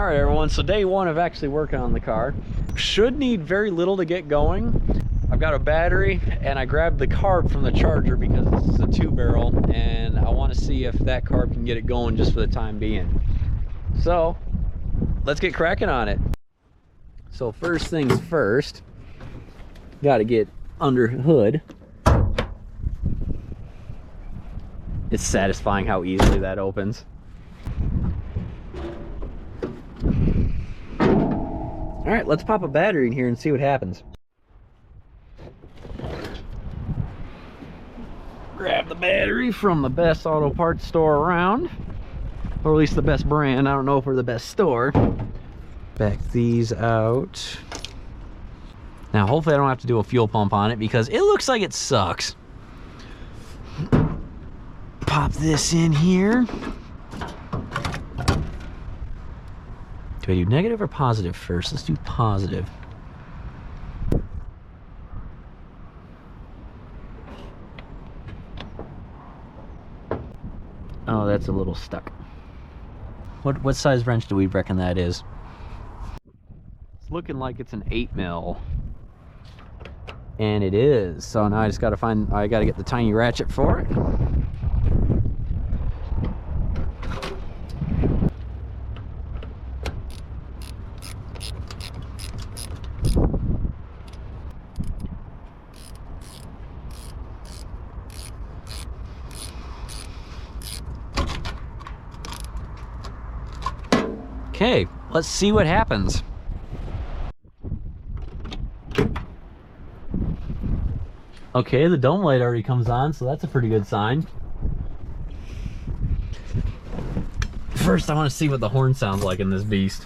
All right, everyone, so day one of actually working on the car. Should need very little to get going. I've got a battery, and I grabbed the carb from the charger because this is a 2-barrel, and I want to see if that carb can get it going just for the time being. So, let's get cracking on it. So first things first, got to get under hood. It's satisfying how easily that opens. All right, let's pop a battery in here and see what happens. Grab the battery from the best auto parts store around, or at least the best brand. I don't know if we're the best store. Back these out. Now, hopefully I don't have to do a fuel pump on it because it looks like it sucks. Pop this in here. Do I do negative or positive first? Let's do positive. Oh, that's a little stuck. What size wrench do we reckon that is? It's looking like it's an 8mm. And it is. So now I gotta get the tiny ratchet for it. Okay, let's see what happens. Okay, the dome light already comes on, so that's a pretty good sign. First, I want to see what the horn sounds like in this beast.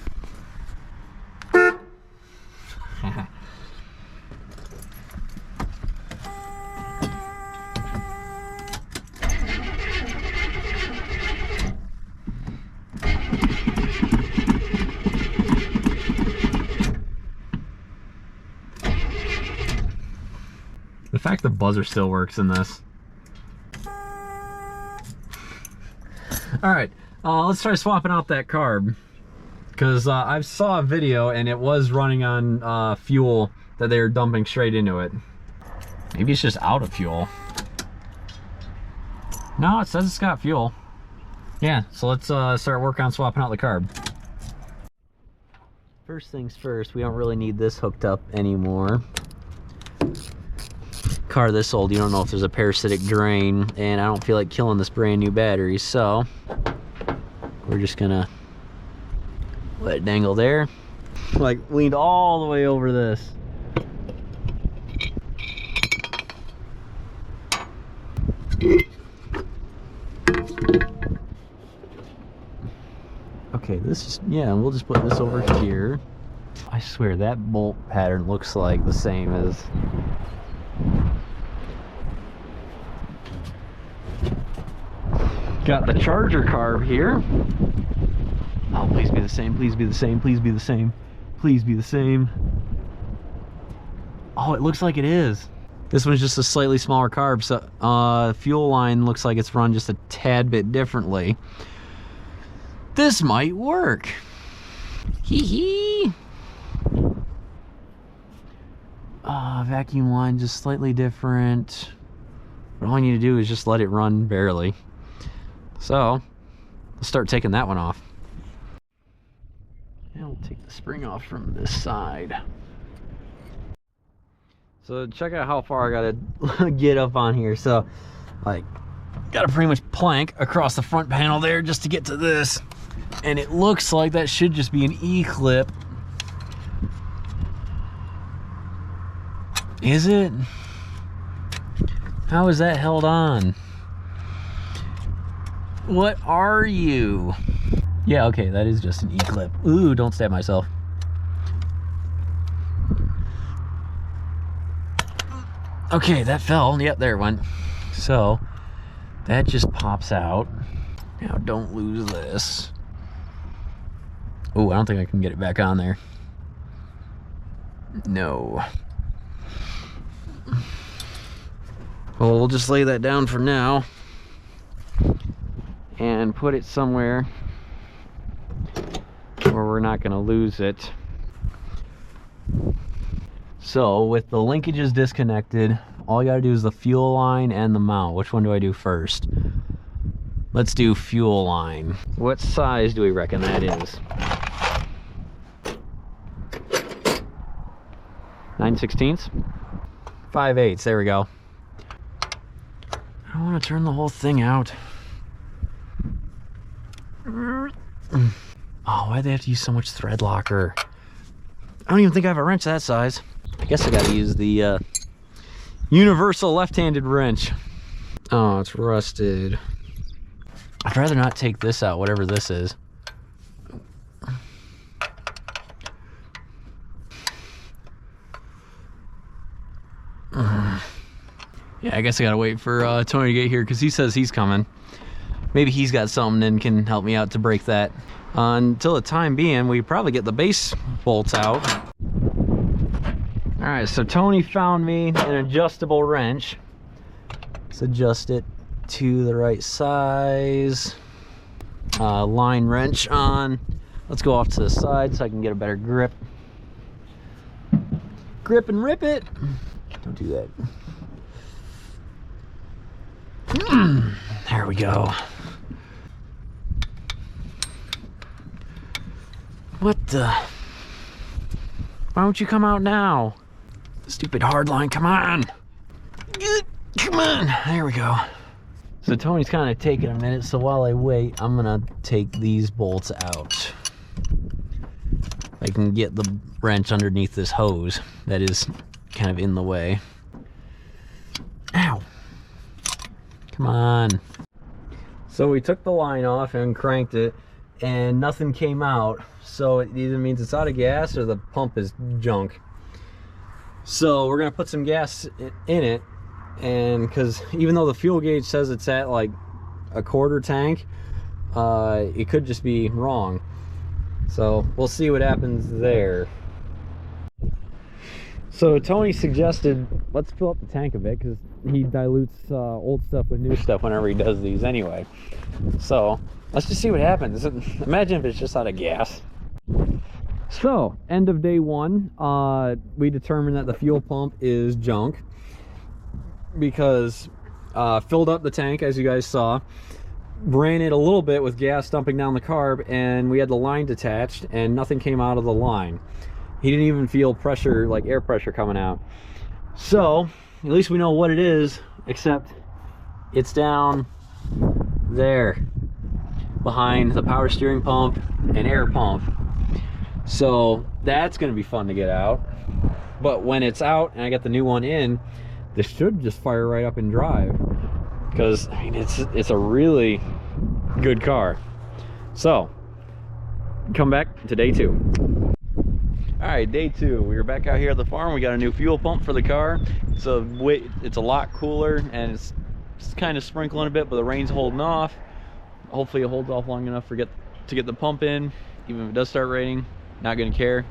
The fact the buzzer still works in this. Alright, let's try swapping out that carb. Because I saw a video and it was running on fuel that they were dumping straight into it. Maybe it's just out of fuel. No, it says it's got fuel. Yeah, so let's start working on swapping out the carb. First things first, we don't really need this hooked up anymore. Car this old, you don't know if there's a parasitic drain, and I don't feel like killing this brand new battery, so we're just gonna let it dangle there. Like, leaned all the way over this. Okay, this is, yeah, we'll just put this over here. I swear that bolt pattern looks like the same as got the charger carb here. Oh, please be the same, please be the same, please be the same, please be the same. Oh, it looks like it is. This one's just a slightly smaller carb, so fuel line looks like it's run just a tad bit differently. This might work. Hee hee. Vacuum line just slightly different. But all I need to do is just let it run barely. So, let's start taking that one off. And we'll take the spring off from this side. So check out how far I gotta get up on here. So, like, gotta pretty much plank across the front panel there just to get to this. And it looks like that should just be an E-clip. Is it? How is that held on? What are you? Yeah, okay, that is just an E-clip. Ooh, don't stab myself. Okay, that fell. Yep, there it went. So, that just pops out. Now, don't lose this. Oh, I don't think I can get it back on there. No. Well, we'll just lay that down for now and put it somewhere where we're not going to lose it. So with the linkages disconnected, all you got to do is the fuel line and the mount. Which one do I do first? Let's do fuel line. What size do we reckon that is? 9/16? 5/8, there we go. I don't want to turn the whole thing out. Oh, why'd they have to use so much thread locker? I don't even think I have a wrench that size. I guess I gotta use the universal left-handed wrench. Oh, it's rusted. I'd rather not take this out, whatever this is. Yeah, I guess I gotta wait for Tony to get here because he says he's coming. Maybe he's got something and can help me out to break that. Until the time being, we probably get the base bolts out. All right, so Tony found me an adjustable wrench. Let's adjust it to the right size. Line wrench on. Let's go off to the side so I can get a better grip. Grip and rip it. Don't do that. There we go. What the? Why don't you come out now? Stupid hard line, come on. Come on, there we go. So Tony's kind of taking a minute, so while I wait, I'm gonna take these bolts out. I can get the wrench underneath this hose that is kind of in the way. Ow. Come on. So we took the line off and cranked it, and nothing came out. So it either means it's out of gas or the pump is junk. So we're gonna put some gas in it, and because even though the fuel gauge says it's at like a quarter tank, it could just be wrong. So we'll see what happens there. So Tony suggested let's fill up the tank a bit because he dilutes old stuff with new stuff whenever he does these anyway. So let's just see what happens. Imagine if it's just out of gas. So end of day one, we determined that the fuel pump is junk because filled up the tank as you guys saw, ran it a little bit with gas dumping down the carb, and we had the line detached and nothing came out of the line. He didn't even feel pressure, like air pressure coming out. So at least we know what it is, except it's down there behind the power steering pump and air pump. So that's going to be fun to get out. But when it's out and I get the new one in, this should just fire right up and drive, because I mean it's a really good car. So come back to day two. All right, day two. We were back out here at the farm. We got a new fuel pump for the car. It's a lot cooler, and it's kind of sprinkling a bit, but the rain's holding off. Hopefully it holds off long enough to get the pump in. Even if it does start raining, not gonna care.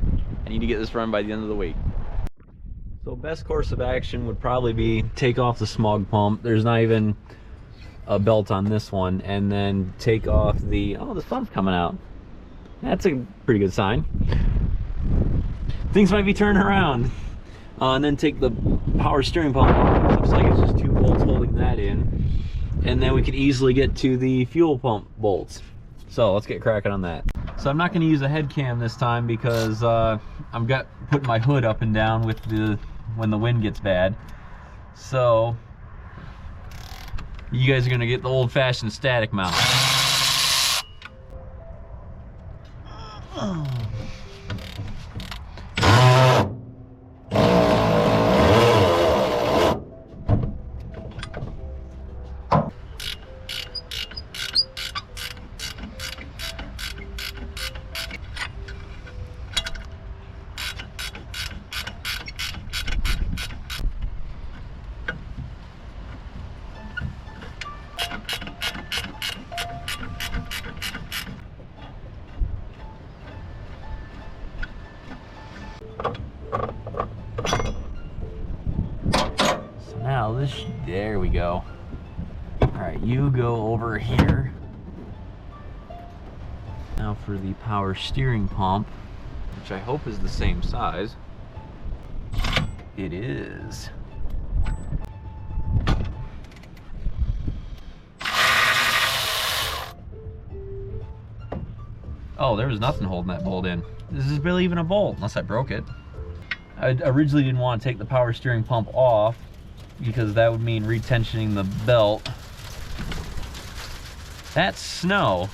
I need to get this run by the end of the week. So best course of action would probably be take off the smog pump. There's not even a belt on this one, and then take off the, oh, the sun's coming out. That's a pretty good sign. Things might be turning around. And then take the power steering pump off. It looks like it's just 2 bolts holding that in. And then we could easily get to the fuel pump bolts. So let's get cracking on that. So I'm not going to use a head cam this time because I'm putting my hood up and down with when the wind gets bad. So you guys are going to get the old-fashioned static mount. Now there we go. All right, you go over here. Now for the power steering pump, which I hope is the same size. It is. Oh, there was nothing holding that bolt in. This is barely even a bolt, unless I broke it. I originally didn't want to take the power steering pump off because that would mean retensioning the belt. That's snow.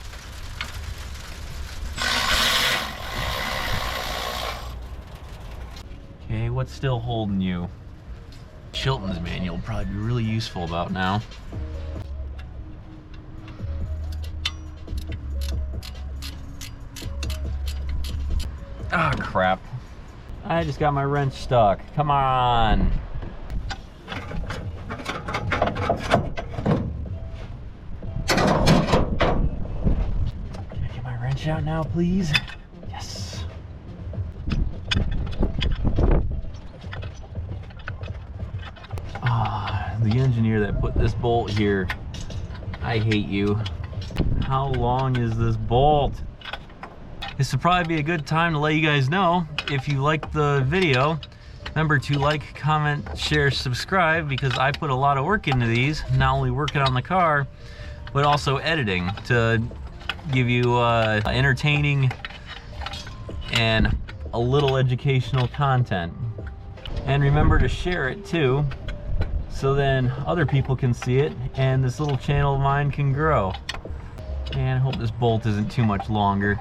Okay, what's still holding you? Chilton's manual will probably be really useful about now. Ah, crap. I just got my wrench stuck. Come on. Can I get my wrench out now, please? Yes. Ah, the engineer that put this bolt here. I hate you. How long is this bolt? This would probably be a good time to let you guys know, if you liked the video, remember to like, comment, share, subscribe, because I put a lot of work into these, not only working on the car, but also editing to give you entertaining and a little educational content. And remember to share it too, so then other people can see it and this little channel of mine can grow. And I hope this bolt isn't too much longer.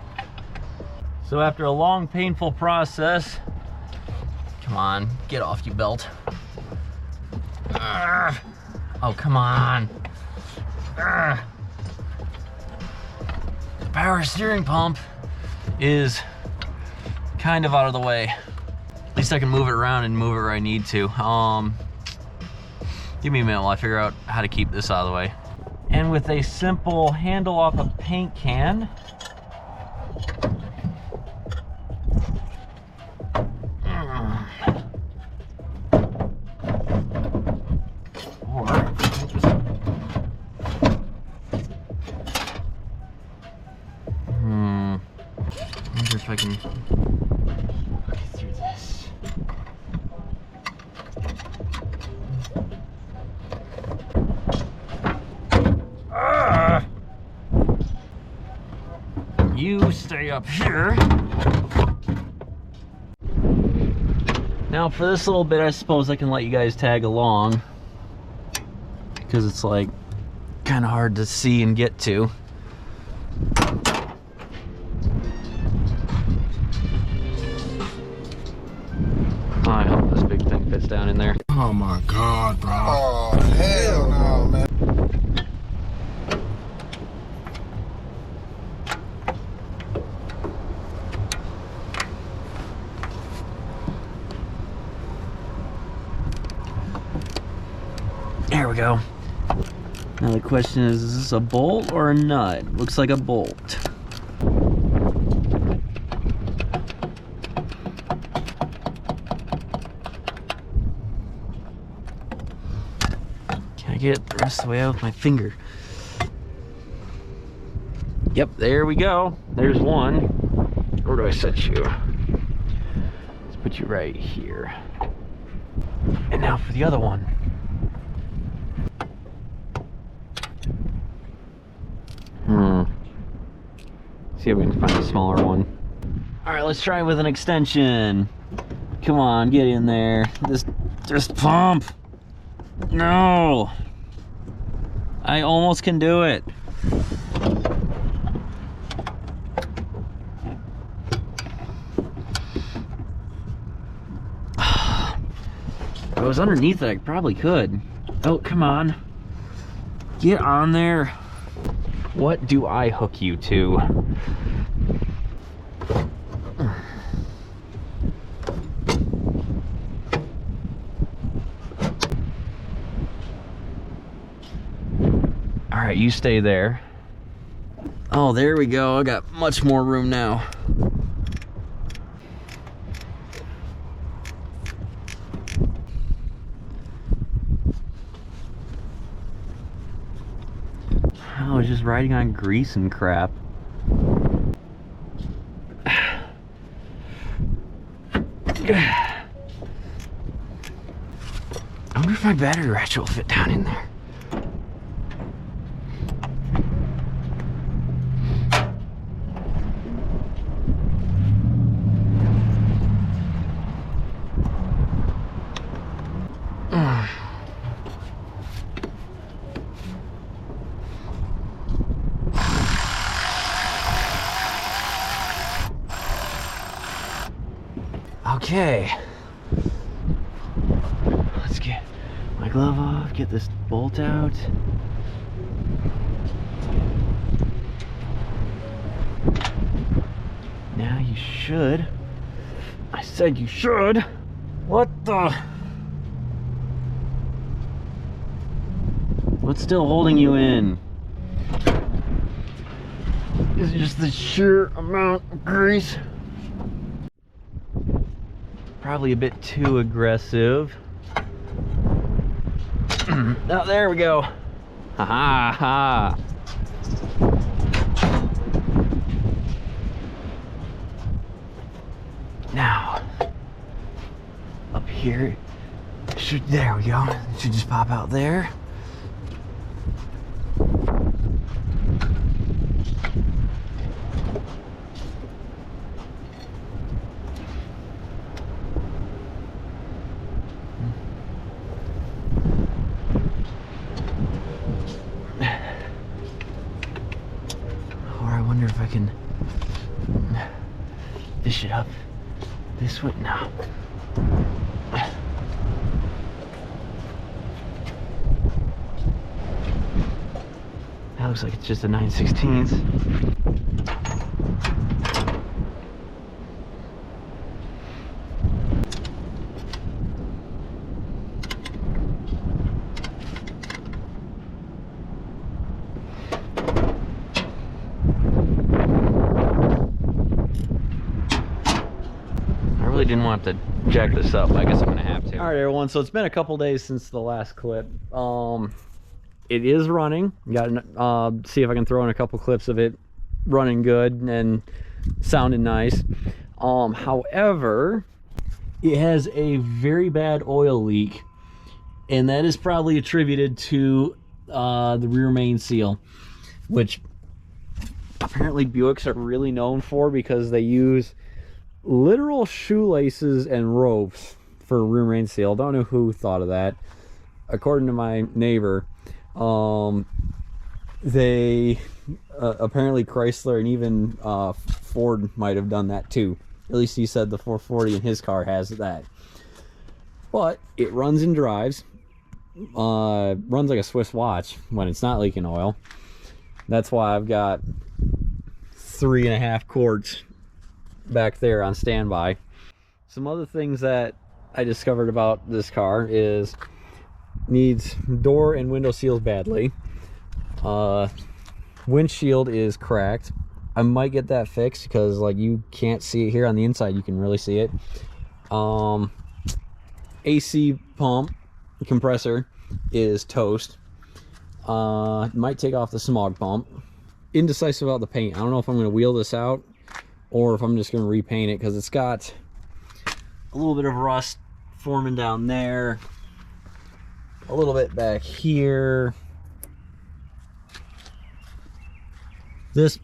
So after a long, painful process, come on, get off, you belt. Oh, come on. The power steering pump is kind of out of the way. At least I can move it around and move it where I need to. Give me a minute while I figure out how to keep this out of the way. And with a simple handle off a paint can, if I can get through this. You stay up here. Now for this little bit, I suppose I can let you guys tag along, because it's like kind of hard to see and get to. I hope this big thing fits down in there. Oh my God, bro. Oh, hell no, man. There we go. Now the question is this a bolt or a nut? Looks like a bolt. Get it the rest of the way out with my finger. Yep, there we go. There's one. Where do I set you? Let's put you right here. And now for the other one. See if we can find a smaller one. All right, let's try with an extension. Come on, get in there. Just pump. No. I almost can do it. If I was underneath it, I probably could. Oh, come on. Get on there. What do I hook you to? All right, you stay there. Oh, there we go. I got much more room now. I was just riding on grease and crap. if my battery ratchet will fit down in there. Okay, let's get my glove off, get this bolt out. Now you should. I said you should. What the? What's still holding you in? Is it just the sheer amount of grease? Probably a bit too aggressive. Oh, there we go. Ha ha ha. Now, up here, there we go. It should just pop out there. If I can fish it up this way now. That looks like it's just a 9/16. Didn't want to jack this up. I guess I'm gonna have to. All right, everyone, so it's been a couple days since the last clip. It is running. Got to see if I can throw in a couple clips of it running good and sounding nice. However, it has a very bad oil leak, and that is probably attributed to the rear main seal, which apparently Buicks are really known for because they use literal shoelaces and ropes for rear main seal. Don't know who thought of that. According to my neighbor, they apparently Chrysler and even Ford might have done that too. At least he said the 440 in his car has that. But it runs and drives. Runs like a Swiss watch when it's not leaking oil. That's why I've got 3.5 quarts back there on standby. Some other things that I discovered about this car is needs door and window seals badly. Windshield is cracked. I might get that fixed because like you can't see it here on the inside. You can really see it. AC pump compressor is toast. Might take off the smog pump. Indecisive about the paint. I don't know if I'm going to wheel this out or if I'm just going to repaint it because it's got a little bit of rust forming down there, a little bit back here. This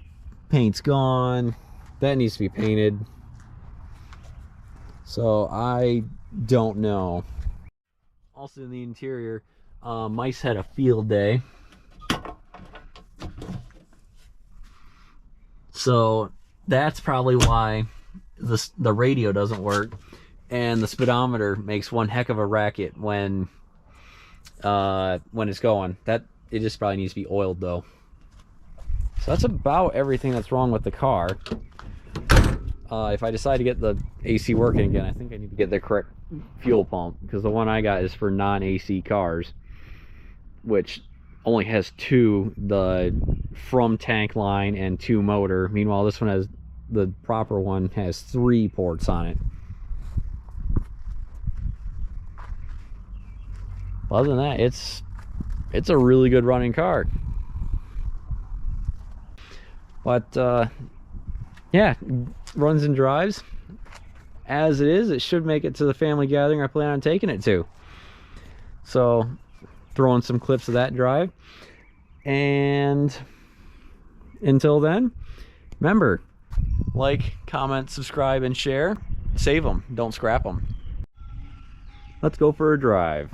paint's gone. That needs to be painted. So I don't know. Also in the interior, mice had a field day. So that's probably why the radio doesn't work, and the speedometer makes one heck of a racket when it's going. It just probably needs to be oiled though. So that's about everything that's wrong with the car. If I decide to get the AC working again, I think I need to get the correct fuel pump because the one I got is for non-AC cars, which only has 2, the from tank line and 2 motor. Meanwhile, this one has, the proper one has 3 ports on it. Other than that, it's a really good running car. But yeah, runs and drives. As it is, it should make it to the family gathering I plan on taking it to. So throwing some clips of that drive. And until then, remember, like, comment, subscribe, and share. Save them, don't scrap them. Let's go for a drive.